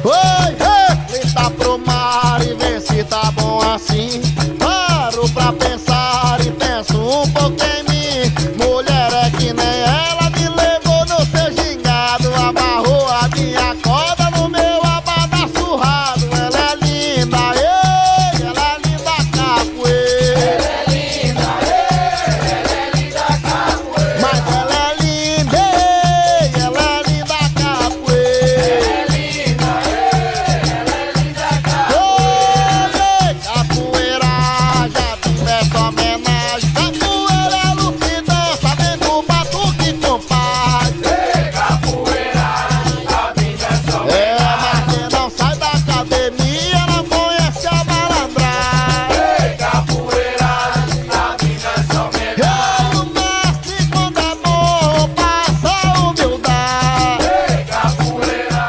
Oi, grita pro mar e vê se tá bom assim. Paro pra pensar e penso um pouco em mim. Mulher é que nem ela, me levou no seu gingado, amarrou a minha corda no meu abada surrado. Ela é linda, ei, ela é linda capoeira. Ela é linda, ei, ela é linda capoeira. Mas ela é linda, ei, ela é linda capoeira. Ela é linda, ei, ela é linda capoeira. Capoeira, já tivesse homenagem. Capoeira é lucidão, sabendo o batuque, compadre. Capoeira, a vida é só Mas quem não sai da academia não conhece a malandragem. capoeira, a vida é só O mestre, quando é bom, passa humildade. capoeira.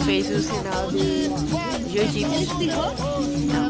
Fez o sinal de jiu-jitsu. Não.